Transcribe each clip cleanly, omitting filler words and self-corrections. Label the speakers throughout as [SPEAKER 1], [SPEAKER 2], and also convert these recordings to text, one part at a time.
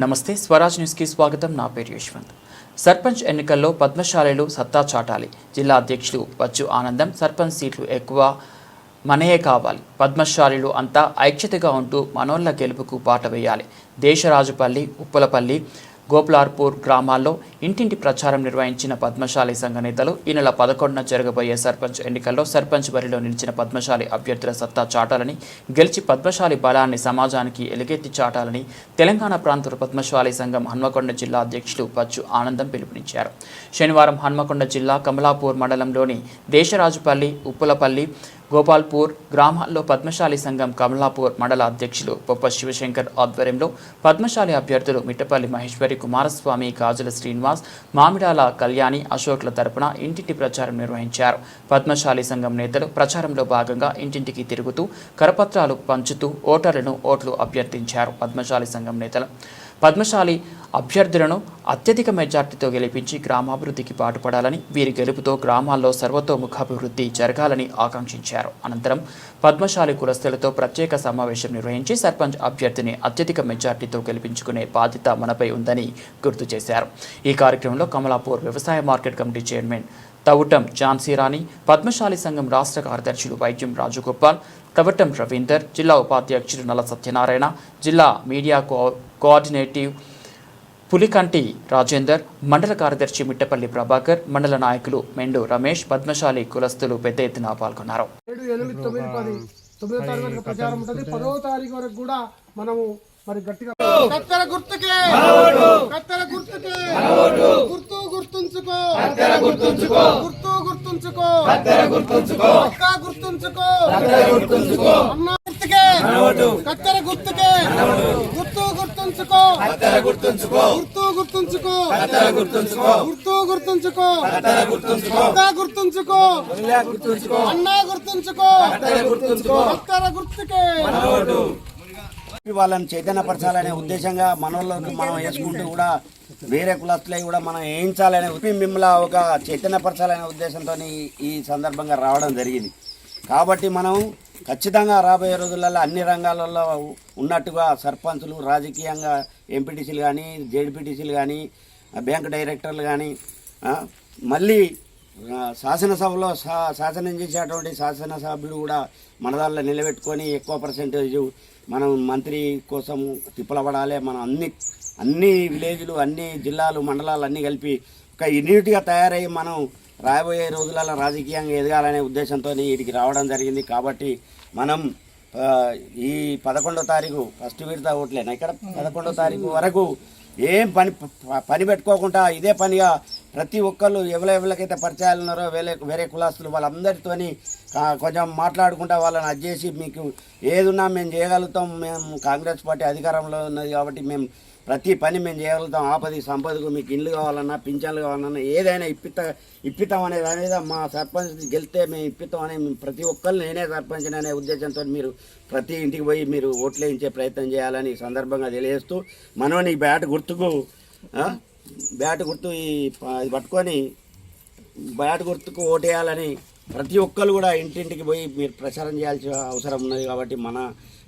[SPEAKER 1] నమస్తే స్వరాజ్ న్యూస్ కి స్వాగతం. నా పేరు యశ్వంత్. సర్పంచ్ ఎన్నికల్లో పద్మశాలీలు సత్తా చాటాలి. జిల్లా అధ్యక్షులు బచ్చు ఆనందం. సర్పంచ్ సీట్లు ఎక్కువ మనయే కావాలి. పద్మశాలీలు అంతా ఐక్యతగా ఉంటూ మనోళ్ల గెలుపుకు బాట వేయాలి. దేశరాజుపల్లి, ఉప్పలపల్లి, గోపులార్పూర్ గ్రామాల్లో ఇంటింటి ప్రచారం నిర్వహించిన పద్మశాలి సంఘ నేతలు ఈ నెల 11న జరగబోయే సర్పంచ్ ఎన్నికల్లో సర్పంచ్ బరిలో నిలిచిన పద్మశాలి అభ్యర్థుల సత్తా చాటాలని, గెలిచి పద్మశాలి బలాన్ని సమాజానికి ఎలుగెత్తి చాటాలని తెలంగాణ ప్రాంత పద్మశాలి సంఘం హన్మకొండ జిల్లా అధ్యక్షులు బచ్చు ఆనందం పిలుపునిచ్చారు. శనివారం హన్మకొండ జిల్లా కమలాపూర్ మండలంలోని దేశరాజుపల్లి, ఉప్పలపల్లి, గోపాల్పూర్ గ్రామాల్లో పద్మశాలి సంఘం కమలాపూర్ మండల అధ్యక్షులు పొప్ప శివశంకర్ ఆధ్వర్యంలో పద్మశాలి అభ్యర్థులు మిట్టపల్లి మహేశ్వరి, కుమారస్వామి, గాజుల శ్రీనివాస్, మామిడాల కళ్యాణి, అశోక్ల తరపున ఇంటింటి ప్రచారం నిర్వహించారు. పద్మశాలి సంఘం నేతలు ప్రచారంలో భాగంగా ఇంటింటికి తిరుగుతూ కరపత్రాలు పంచుతూ ఓట్లు అభ్యర్థించారు. పద్మశాలి సంఘం నేతలు పద్మశాలి అభ్యర్థులను అత్యధిక మెజార్టీతో గెలిపించి గ్రామాభివృద్ధికి పాటుపడాలని, వీరి గెలుపుతో గ్రామాల్లో సర్వతోముఖాభివృద్ధి జరగాలని ఆకాంక్షించారు. అనంతరం పద్మశాలి కులస్తులతో ప్రత్యేక సమావేశం నిర్వహించి సర్పంచ్ అభ్యర్థిని అత్యధిక మెజార్టీతో గెలిపించుకునే బాధ్యత మనపై ఉందని గుర్తు చేశారు. ఈ కార్యక్రమంలో కమలాపూర్ వ్యవసాయ market committee chairman Tavutam Jhansirani, పద్మశాలి సంఘం రాష్ట్ర కార్యదర్శులు వైద్యం రాజగోపాల్, తవటం రవీందర్, జిల్లా ఉపాధ్యక్షుడు నల్ల సత్యనారాయణ, జిల్లా మీడియా కోఆర్డినేటివ్ పులికంటి రాజేందర్, మండల కార్యదర్శి మిట్టపల్లి ప్రభాకర్, మండల నాయకులు మెండు రమేష్, పద్మశాలి కులస్తులు పెద్ద ఎత్తున పాల్గొన్నారు.
[SPEAKER 2] 7, 8, 9, 10 తారీఖు ప్రచారం ఉంటుంది. 10వ తారీఖు వరకు కూడా మనము మరి గట్టిగా కత్తెర గుర్తుకే గుర్తు గుర్తుంచుకో అన్న గుర్తుకే కత్తెర గుర్తుకే గుర్తు గుర్తుంచుకో అన్న గుర్తుంచుకో కత్తెర గుర్తుకే
[SPEAKER 3] వాళ్ళని చైతన్యపరచాలనే ఉద్దేశంగా మనోళ్ళకి మనం వేసుకుంటూ కూడా వేరే కులస్తులై కూడా మనం వేయించాలనే మిమ్మల్ని ఒక చైతన్యపరచాలనే ఉద్దేశంతో ఈ సందర్భంగా రావడం జరిగింది. కాబట్టి మనం ఖచ్చితంగా రాబోయే రోజులలో అన్ని రంగాలలో ఉన్నట్టుగా సర్పంచులు, రాజకీయంగా ఎంపీటీసీలు కానీ, జెడ్పీటీసీలు కానీ, బ్యాంక్ డైరెక్టర్లు కానీ, మళ్ళీ శాసనసభలో శాసనం చేసేటువంటి శాసనసభ్యుడు కూడా మన దానిలో నిలబెట్టుకొని ఎక్కువ పర్సెంటేజ్ మనం మంత్రి కోసం తిప్పలబడాలి. మనం అన్ని విలేజ్లు, అన్ని జిల్లాలు, మండలాలు అన్నీ కలిపి ఒక యూనిట్గా తయారయ్యి మనం రాబోయే రోజులలో రాజకీయంగా ఎదగాలనే ఉద్దేశంతో వీటికి రావడం జరిగింది. కాబట్టి మనం ఈ 11వ తారీఖు ఫస్ట్ విడత ఓట్లేనా ఇక్కడ 11వ తారీఖు వరకు ఏం పని పెట్టుకోకుండా ఇదే పనిగా ప్రతి ఒక్కళ్ళు ఎవరెవరికైతే పరిచయాలు ఉన్నారో వేరే కులాస్తులు వాళ్ళందరితోని కొంచెం మాట్లాడుకుంటా వాళ్ళని అడ్జేసి మీకు ఏదున్నా మేము చేయగలుగుతాం, మేము కాంగ్రెస్ పార్టీ అధికారంలో ఉన్నది కాబట్టి మేము ప్రతి పని మేము చేయగలుగుతాం, ఆపది సంపదకు మీకు ఇండ్లు కావాలన్నా, పింఛన్లు కావాలన్నా ఏదైనా ఇప్పిస్తాం అనేది మా సర్పంచ్ గెలిస్తే మేము ఇప్పిస్తామని ప్రతి ఒక్కళ్ళు నేనే సర్పంచ్ అనే ఉద్దేశంతో మీరు ప్రతి ఇంటికి పోయి మీరు ఓట్లు వేయించే ప్రయత్నం చేయాలని సందర్భంగా తెలియజేస్తూ మనం ఈ బ్యాట్ గుర్తు ఇది పట్టుకొని బ్యాట్ గుర్తుకు ఓటేయాలని ప్రతి ఒక్కరు కూడా ఇంటింటికి పోయి మీరు ప్రచారం చేయాల్సిన అవసరం ఉన్నది. కాబట్టి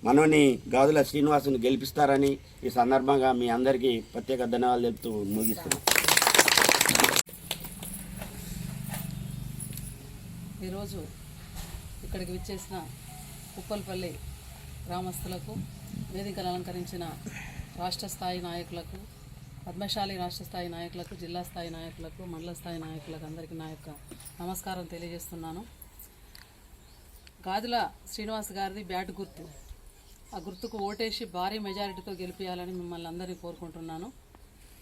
[SPEAKER 3] మనోని గాజుల శ్రీనివాసుని గెలిపిస్తారని ఈ సందర్భంగా మీ అందరికీ ప్రత్యేక ధన్యవాదాలు తెలుపుతూ ముగిస్తున్నాం.
[SPEAKER 4] ఈరోజు ఇక్కడికి విచ్చేసిన ఉప్పల్పల్లి గ్రామస్తులకు, వేదికలు అలంకరించిన రాష్ట్ర స్థాయి నాయకులకు, పద్మశాలి రాష్ట్ర స్థాయి నాయకులకు, జిల్లా స్థాయి నాయకులకు, మండల స్థాయి నాయకులకు అందరికీ నా యొక్క నమస్కారం తెలియజేస్తున్నాను. గాజుల శ్రీనివాస్ గారిది బ్యాట్ గుర్తు. ఆ గుర్తుకు ఓటేసి భారీ మెజారిటీతో గెలిపించాలని మిమ్మల్ని అందరినీ కోరుకుంటున్నాను.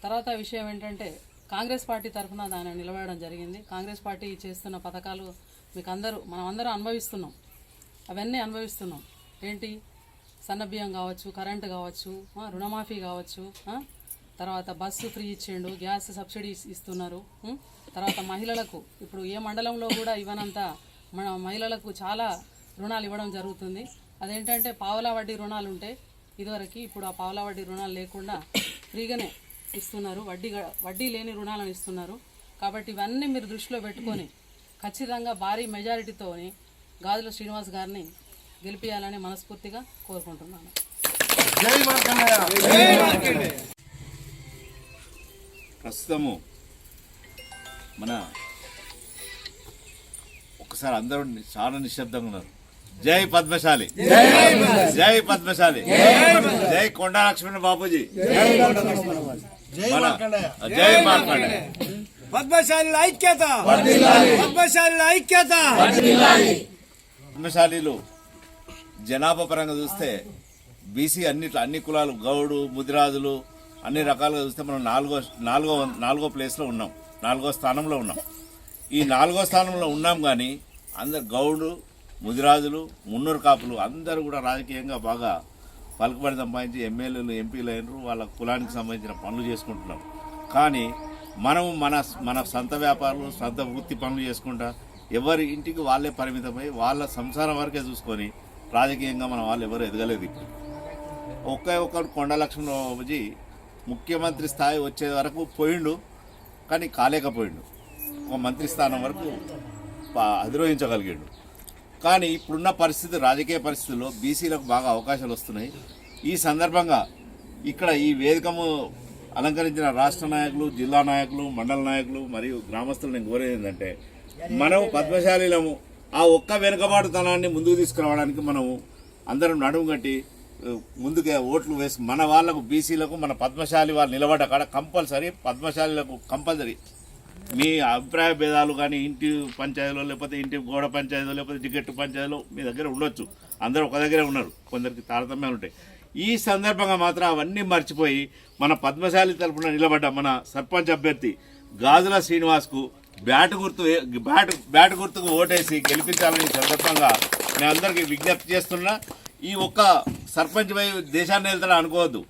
[SPEAKER 4] తర్వాత విషయం ఏంటంటే కాంగ్రెస్ పార్టీ తరఫున ఆయన నిలబడడం జరిగింది. కాంగ్రెస్ పార్టీ చేస్తున్న పథకాలు మనం అందరం అనుభవిస్తున్నాం. అవన్నీ అనుభవిస్తున్నాం. ఏంటి, సన్నబియ్యం కావచ్చు, కరెంటు కావచ్చు, రుణమాఫీ కావచ్చు, తర్వాత బస్సు ఫ్రీ ఇచ్చిండు, గ్యాస్ సబ్సిడీ ఇస్తున్నారు. తర్వాత మహిళలకు ఇప్పుడు ఏ మండలంలో కూడా ఇవ్వనంత మన మహిళలకు చాలా రుణాలు ఇవ్వడం జరుగుతుంది. అదేంటంటే పావలా వడ్డీ రుణాలు ఉంటే ఇదివరకు, ఇప్పుడు ఆ పావలా వడ్డీ రుణాలు లేకుండా ఫ్రీగానే ఇస్తున్నారు, వడ్డీ లేని రుణాలను ఇస్తున్నారు. కాబట్టి ఇవన్నీ మీరు దృష్టిలో పెట్టుకొని ఖచ్చితంగా భారీ మెజారిటీతోని గాజుల శ్రీనివాస్ గారిని గెలిపించాలని మనస్ఫూర్తిగా కోరుకుంటున్నాను.
[SPEAKER 5] ప్రస్తుతము మన ఒకసారి అందరూ చాలా నిశ్శబ్దంగా ఉన్నారు. జై పద్మశాలి, జై పద్మశాలి, జై కొండా లక్ష్మణ బాపూజీ, జై మార్కండేయ.
[SPEAKER 3] పద్మశాలి ఐక్యత, పద్మశాలి ఐక్యత.
[SPEAKER 5] పద్మశాలీలు జనాభా పరంగా చూస్తే బీసీ అన్ని కులాలు, గౌడు, ముదిరాజులు అన్ని రకాలుగా చూస్తే మనం నాలుగో ప్లేస్లో ఉన్నాం, 4వ స్థానంలో ఉన్నాం. ఈ 4వ స్థానంలో ఉన్నాం కానీ అందరు గౌడు, ముదిరాజులు, మున్నూరు కాపులు అందరూ కూడా రాజకీయంగా బాగా పలుకుబడి సంపాదించి ఎమ్మెల్యేలు, ఎంపీలు అయినరు, వాళ్ళ కులానికి సంబంధించిన పనులు చేసుకుంటున్నాం. కానీ మనం మన సొంత వ్యాపారాలు, సొంత వృత్తి పనులు చేసుకుంటా ఎవరి ఇంటికి వాళ్ళే పరిమితమై వాళ్ళ సంసారం వరకే చూసుకొని రాజకీయంగా మన వాళ్ళు ఎవరు ఎదగలేదు. ఇప్పుడు ఒక్కడు కొండా లక్ష్మణరావుజీ ముఖ్యమంత్రి స్థాయి వచ్చే వరకు పోయిండు, కానీ కాలేకపోయిండు. ఒక మంత్రి స్థానం వరకు అధిరోహించగలిగాడు. కానీ ఇప్పుడున్న పరిస్థితి, రాజకీయ పరిస్థితుల్లో బీసీలకు బాగా అవకాశాలు వస్తున్నాయి. ఈ సందర్భంగా ఇక్కడ ఈ వేదికము అలంకరించిన రాష్ట్ర నాయకులు, జిల్లా నాయకులు, మండల నాయకులు మరియు గ్రామస్తులు నేను కోరేది ఏంటంటే, మనం పద్మశాలీలము ఆ ఒక్క వెనుకబాటుతనాన్ని ముందుకు తీసుకురావడానికి మనము అందరం నడుము కట్టి ముందుకే ఓట్లు వేసి మన వాళ్ళకు, బీసీలకు, మన పద్మశాలి వాళ్ళు నిలబడ్డ కాడ కంపల్సరీ పద్మశాలీలకు కంపల్సరీ మీ అభిప్రాయ భేదాలు కానీ ఇంటి పంచాయతీలో, లేకపోతే ఇంటి గోడ పంచాయతీలో, లేకపోతే టికెట్ పంచాయతీలో మీ దగ్గర ఉండొచ్చు. అందరూ ఒక దగ్గరే ఉన్నారు, కొందరికి తారతమ్యాలు ఉంటాయి. ఈ సందర్భంగా మాత్రం అవన్నీ మర్చిపోయి మన పద్మశాలి తరఫున నిలబడ్డ మన సర్పంచ్ అభ్యర్థి గాజుల శ్రీనివాస్కు బ్యాట్ గుర్తుకు ఓటేసి గెలిపించాలని సందర్భంగా నేను అందరికీ విజ్ఞప్తి చేస్తున్నా. ఈ ఒక్క సర్పంచ్ పై దేశాన్ని వెళ్తారా అనుకోవద్దు.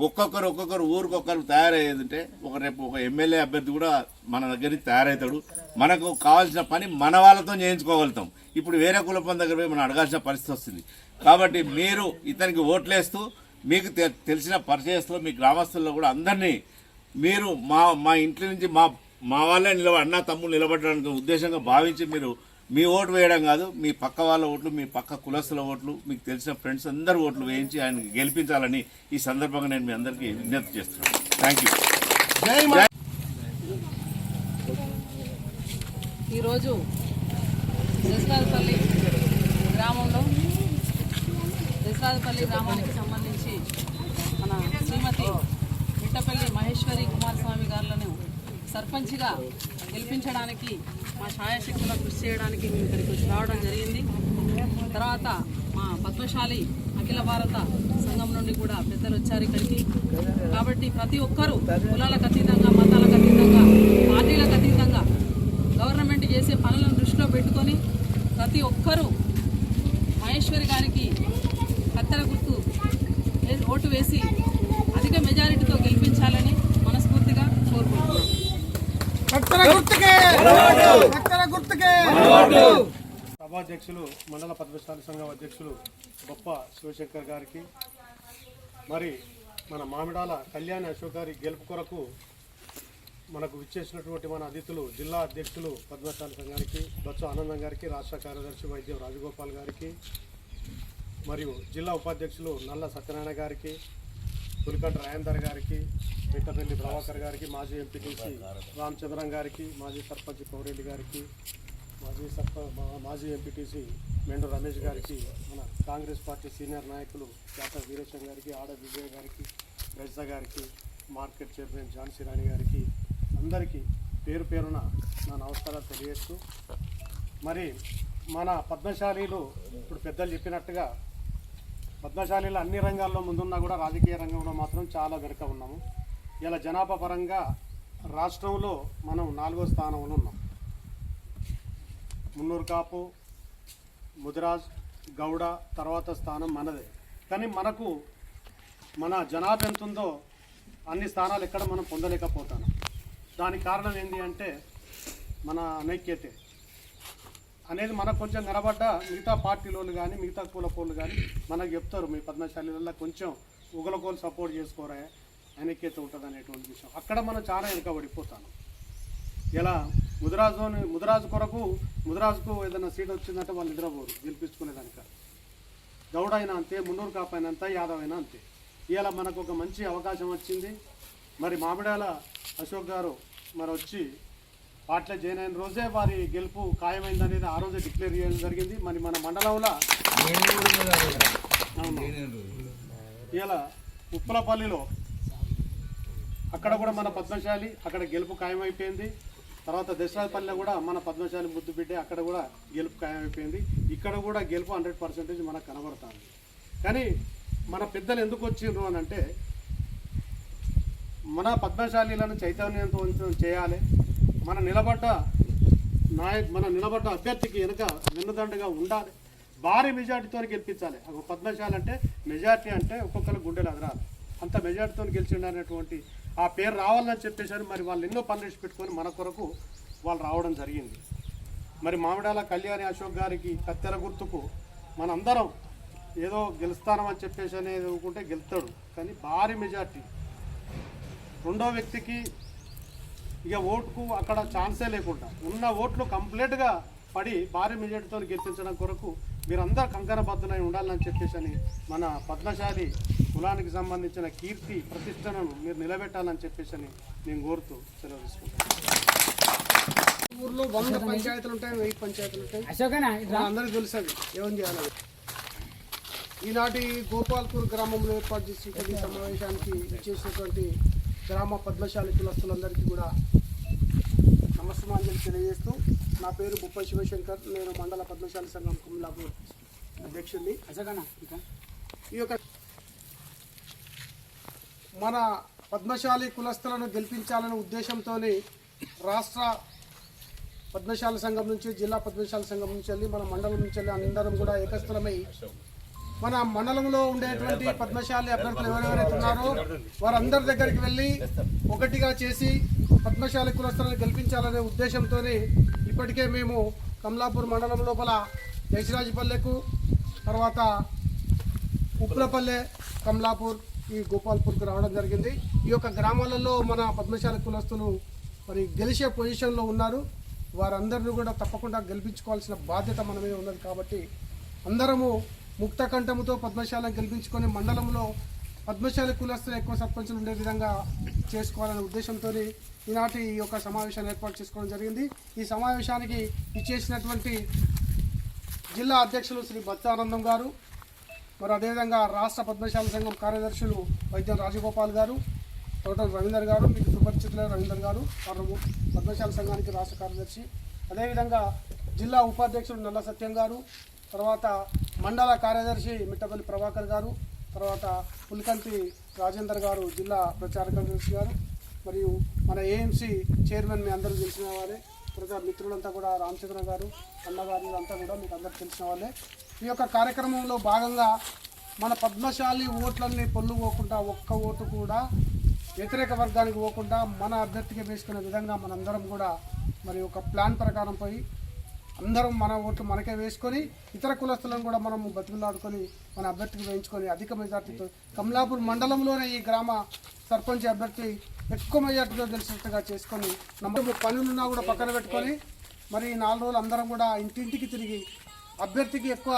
[SPEAKER 5] ఒక్కొక్కరు ఊరికొక్కరు తయారయ్యేదంటే రేపు ఒక ఎమ్మెల్యే అభ్యర్థి కూడా మన దగ్గర నుంచి తయారవుతాడు. మనకు కావాల్సిన పని మన వాళ్ళతో చేయించుకోగలుగుతాం. ఇప్పుడు వేరే కులపం దగ్గర పోయి మనం అడగాల్సిన పరిస్థితి వస్తుంది. కాబట్టి మీరు ఇతనికి ఓట్లేస్తూ మీకు తెలిసిన పరిచయస్తులు, మీ గ్రామస్తుల్లో కూడా అందరినీ మీరు మా ఇంటి నుంచి మా వాళ్ళే అన్నా తమ్ముళ్ళు నిలబడడానికి ఉద్దేశంగా భావించి మీరు మీ ఓటు వేయడం కాదు, మీ పక్క వాళ్ళ ఓట్లు, మీ పక్క కులస్తుల ఓట్లు, మీకు తెలిసిన ఫ్రెండ్స్ అందరు ఓట్లు వేయించి ఆయన గెలిపించాలని ఈ సందర్భంగా నేను మీ అందరికీ విజ్ఞప్తి చేస్తున్నాను. Thank you.
[SPEAKER 4] ఈరోజు దశరాజపల్లి గ్రామానికి సంబంధించి మన శ్రీమతి మిట్టపల్లి మహేశ్వరి కుమారస్వామి గారులను సర్పంచ్గా గెలిపించడానికి మా ఛాయాశక్తుల కృషి చేయడానికి మేము ఇక్కడికి రావడం జరిగింది. తర్వాత మా పద్మశాలి అఖిల భారత సంఘం నుండి కూడా పెద్దలు వచ్చారు ఇక్కడికి. కాబట్టి ప్రతి ఒక్కరూ కులాలకు అతీతంగా, మతాలకు అతీతంగా, పార్టీలకు అతీతంగా గవర్నమెంట్ చేసే పనులను దృష్టిలో పెట్టుకొని ప్రతి ఒక్కరూ మహేశ్వరి గారికి కత్తెర గుర్తు ఓటు వేసి అధిక మెజారిటీతో గెలిపించాలని మనస్ఫూర్తిగా కోరుకుంటున్నాను.
[SPEAKER 2] సభాధ్యక్షులు, మండల పద్మశాలి సంఘం అధ్యక్షులు గొప్ప శివశంకర్ గారికి, మరి మన మామిడాల కళ్యాణి అశోక్ గారి గెలుపు కొరకు మనకు విచ్చేసినటువంటి మన అతిథులు జిల్లా అధ్యక్షులు పద్మశాలి సంఘానికి బొత్స ఆనందం గారికి, రాష్ట్ర కార్యదర్శి వైద్యం రాజగోపాల్ గారికి, మరియు జిల్లా ఉపాధ్యక్షులు నల్ల సత్యనారాయణ గారికి, పులికంట రాయందర్ గారికి, మిట్టపల్లి ప్రభాకర్ గారికి, మాజీ ఎంపీటీసీ రామచంద్రం గారికి, మాజీ సర్పంచ్ కౌరెడ్డి గారికి, మాజీ ఎంపీటీసీ మెండు రమేష్ గారికి, మన కాంగ్రెస్ పార్టీ సీనియర్ నాయకులు చేత వీరేశం గారికి, ఆడ విజయ్ గారికి, గజ్జా గారికి, మార్కెట్ చైర్మన్ ఝాన్సీ రాణి గారికి, అందరికీ పేరు పేరున నా నమస్కారాలు తెలియజేస్తూ, మరి మన పద్మశాలీలు ఇప్పుడు పెద్దలు చెప్పినట్టుగా పద్మశాలీలు అన్ని రంగాల్లో ముందున్నా కూడా రాజకీయ రంగంలో మాత్రం చాలా వెనుక ఉన్నాము. ఇలా జనాభా పరంగా రాష్ట్రంలో మనం 4వ స్థానంలో ఉన్నాం. మున్నూరు కాపు, ముదిరాజ్, గౌడ తర్వాత స్థానం మనదే. కానీ మనకు మన జనాభా ఎంత ఉందో అన్ని స్థానాలు ఎక్కడ మనం పొందలేకపోతాం. దానికి కారణం ఏంటి అంటే మన అనైక్యతే అనేది మనకు కొంచెం కనబడ్డ మిగతా పార్టీలోళ్ళు కానీ మిగతా కులపోళ్ళు కానీ మనకు చెప్తారు, మీ పద్మశాలీలలో కొంచెం ఉగలకోలు సపోర్ట్ చేసుకోరా, అనైక్యత ఉంటుంది అనేటువంటి విషయం. అక్కడ మనం చాలా వెనుకబడిపోతాను. ఇలా ముదిరాజుకు ఏదైనా సీట్ వచ్చిందంటే వాళ్ళు నిద్రపోరు గెలిపించుకునేదానిక. గౌడ అయినా అంతే, మున్నూరు కాపు అయినా అంతే, యాదవ్ అయినా అంతే. ఇలా మనకు ఒక మంచి అవకాశం వచ్చింది. మరి మామిడాల అశోక్ గారు మరి వచ్చి పార్టీలో జాయిన్ అయిన రోజే వారి గెలుపు ఖాయమైంది అనేది ఆ రోజే డిక్లేర్ చేయడం జరిగింది. మరి మన మండలంలో ఇలా ఉప్పలపల్లిలో అక్కడ కూడా మన పద్మశాలి అక్కడ గెలుపు ఖాయమైపోయింది. తర్వాత దశరాజపల్లిలో కూడా మన పద్మశాలి ముద్దు బిడ్డ అక్కడ కూడా గెలుపు ఖాయమైపోయింది. ఇక్కడ కూడా గెలుపు 100% మనకు కనబడుతుంది. కానీ మన పెద్దలు ఎందుకు వచ్చిండ్రు అని అంటే మన పద్మశాలీలను చైతన్యవంతం చేయాలి. మన నిలబడ్డ అభ్యర్థికి వెనుక వెన్నుదండగా ఉండాలి. భారీ మెజార్టీతో గెలిపించాలి. పద్మశాలి అంటే మెజార్టీ అంటే ఒక్కొక్కరు గుండెలు అదరాలి. అంత మెజార్టీతో గెలిచిండు అనేటువంటి ఆ పేరు రావాలని చెప్పేసి మరి వాళ్ళు ఎన్నో పనులు పెట్టుకొని మన కొరకు వాళ్ళు రావడం జరిగింది. మరి మామిడాల కళ్యాణి అశోక్ గారికి కత్తెర గుర్తుకు మనందరం ఏదో గెలుస్తానమని చెప్పేసి అనేది అనుకుంటే గెలుస్తాడు. కానీ భారీ మెజార్టీ రెండో వ్యక్తికి ఇక ఓటుకు అక్కడ ఛాన్సే లేకుండా ఉన్న ఓట్లు కంప్లీట్గా పడి భారీ మెజార్టీతో గెలిపించడం కొరకు మీరందరూ కంకణబద్ధులై ఉండాలని చెప్పేసి మన పద్మశాలి కులానికి సంబంధించిన కీర్తి ప్రతిష్టను మీరు నిలబెట్టాలని చెప్పేసి నేను కోరుతూ సెలవు తీసుకుంటాను. ఊర్లో 100 పంచాయతీలు ఉంటాయి, 1000 పంచాయతీలు ఉంటాయి. అందరికీ తెలుస్తుంది ఏం చేయాలి. ఈనాటి గోపాల్పూర్ గ్రామంలో ఏర్పాటు చేసినటువంటి సమావేశానికి చేసినటువంటి గ్రామ పద్మశాలి కులస్తులందరికీ కూడా నమస్కారాలు తెలియజేస్తూ, నా పేరు బుప్ప శివశంకర్, నేను మండల పద్మశాలి సంఘం కమలాపూర్ అధ్యక్షుడిని. ఈ యొక్క మన పద్మశాలి కులస్తులను గెలిపించాలనే ఉద్దేశంతో రాష్ట్ర పద్మశాలి సంఘం నుంచి, జిల్లా పద్మశాలి సంఘం నుంచి వెళ్ళి, మన మండలం నుంచి వెళ్ళి అందరం కూడా ఏకస్థలమై మన మండలంలో ఉండేటువంటి పద్మశాలి అభ్యర్థులు ఎవరెవరైతే ఉన్నారో వారందరి దగ్గరికి వెళ్ళి ఒకటిగా చేసి పద్మశాలి కులస్తులను గెలిపించాలనే ఉద్దేశంతో ఇప్పటికే మేము కమలాపూర్ మండలం లోపల జయసిరాజపల్లెకు, తర్వాత ఉప్పులపల్లె, కమలాపూర్, ఈ గోపాల్పూర్కు రావడం జరిగింది. ఈ యొక్క గ్రామాలలో మన పద్మశాలి కులస్తులు మరి గెలిచే పొజిషన్లో ఉన్నారు. వారందరినీ కూడా తప్పకుండా గెలిపించుకోవాల్సిన బాధ్యత మన మీద ఉన్నది. కాబట్టి అందరము ముక్త కంఠముతో పద్మశాలను గెలిపించుకొని మండలంలో పద్మశాలి కులస్తులు ఎక్కువ సర్పంచులు ఉండే విధంగా చేసుకోవాలనే ఉద్దేశంతో ఈనాటి ఈ యొక్క సమావేశాన్ని ఏర్పాటు చేసుకోవడం జరిగింది. ఈ సమావేశానికి ఇచ్చేసినటువంటి జిల్లా అధ్యక్షులు శ్రీ బత్సానందం గారు, మరి అదేవిధంగా రాష్ట్ర పద్మశాలి సంఘం కార్యదర్శులు వైద్యం రాజగోపాల్ గారు, తోటల రవీందర్ గారు, మీకు సుపరిచితులైన రవీందర్ గారు, వారు పద్మశాలి సంఘానికి రాష్ట్ర కార్యదర్శి, అదేవిధంగా జిల్లా ఉపాధ్యక్షుడు నల్ల సత్యం గారు, తర్వాత మండల కార్యదర్శి మిట్టపల్లి ప్రభాకర్ గారు, తర్వాత పులికంతి రాజేందర్ గారు జిల్లా ప్రచార కార్యదర్శి గారు, మరియు మన ఏఎంసీ చైర్మన్ మీ అందరూ తెలిసిన వారే, తర్వాత మిత్రులంతా కూడా రామచంద్ర గారు, అన్నగారు అంతా కూడా మీకు అందరికీ తెలిసిన వాళ్ళే. ఈ యొక్క కార్యక్రమంలో భాగంగా మన పద్మశాలి ఓట్లన్నీ పొల్లు పోకుండా, ఒక్క ఓటు కూడా వ్యతిరేక వర్గానికి పోకుండా మన అభ్యర్థికి వేసుకునే విధంగా మనందరం కూడా మరి ఒక ప్లాన్ ప్రకారం పోయి అందరం మన ఓట్లు మనకే వేసుకొని ఇతర కులస్తులను కూడా మనము బతిమలాడుకొని మన అభ్యర్థికి వేయించుకొని అధిక మెజార్టీతో కమలాపూర్ మండలంలోనే ఈ గ్రామ సర్పంచ్ అభ్యర్థి ఎక్కువ మెజార్టీతో తెలిసినట్టుగా చేసుకొని పనులున్నా కూడా పక్కన పెట్టుకొని మరి 4 రోజులు అందరం కూడా ఇంటింటికి తిరిగి అభ్యర్థికి ఎక్కువ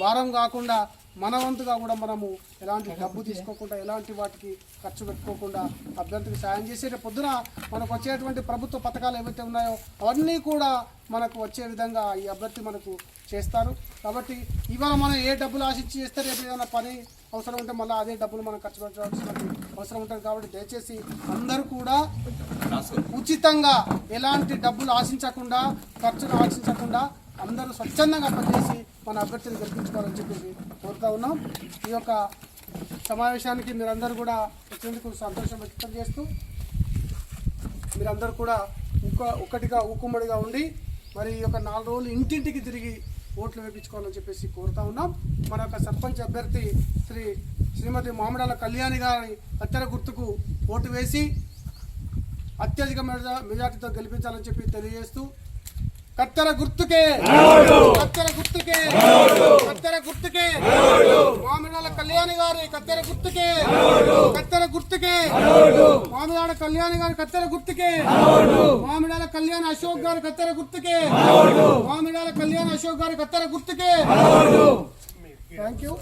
[SPEAKER 2] భారం కాకుండా మన వంతుగా కూడా మనము ఎలాంటి డబ్బు తీసుకోకుండా, ఎలాంటి వాటికి ఖర్చు పెట్టుకోకుండా అభ్యర్థికి సాయం చేసి రేపు పొద్దున మనకు వచ్చేటువంటి ప్రభుత్వ పథకాలు ఏవైతే ఉన్నాయో అవన్నీ కూడా మనకు వచ్చే విధంగా ఈ అభ్యర్థి మనకు చేస్తారు. కాబట్టి ఇవాళ మనం ఏ డబ్బులు ఆశించి చేస్తే రేపు ఏదైనా పని అవసరం ఉంటే మళ్ళీ అదే డబ్బులు మనం ఖర్చు పెట్టాల్సిన అవసరం ఉంటుంది. కాబట్టి దయచేసి అందరూ కూడా ఉచితంగా ఎలాంటి డబ్బులు ఆశించకుండా, ఖర్చులు ఆశించకుండా అందరూ స్వచ్ఛందంగా పనిచేసి మన అభ్యర్థిని గెలిపించుకోవాలని చెప్పేసి కోరుతా ఉన్నాం. ఈ యొక్క సమావేశానికి మీరందరూ కూడా వచ్చేందుకు సంతోషం వ్యక్తం చేస్తూ మీరందరూ కూడా ఒక్కటిగా ఊకుమ్మడిగా ఉండి మరి ఈ యొక్క 4 రోజులు ఇంటింటికి తిరిగి ఓట్లు వేయించుకోవాలని చెప్పేసి కోరుతా ఉన్నాం. మన యొక్క సర్పంచ్ అభ్యర్థి శ్రీమతి మామిడాల కళ్యాణి గారి కత్తెర గుర్తుకు ఓటు వేసి అత్యధిక మెజార్టీతో గెలిపించాలని చెప్పి తెలియజేస్తూ కత్తెర గుర్తుకే, కత్తెర గుర్తుకే, కత్తెర గుర్తుకే, మామిడాల కళ్యాణి గారి కత్తెర గుర్తుకే, కత్తెర గుర్తుకే, మామిడాల కళ్యాణి గారి కత్తెర గుర్తుకే, మామిడాల కళ్యాణ్ అశోక్ గారి కత్తెర గుర్తుకే, మామిడాల కళ్యాణ్ అశోక్ గారి కత్తెర గుర్తుకే. Thank you.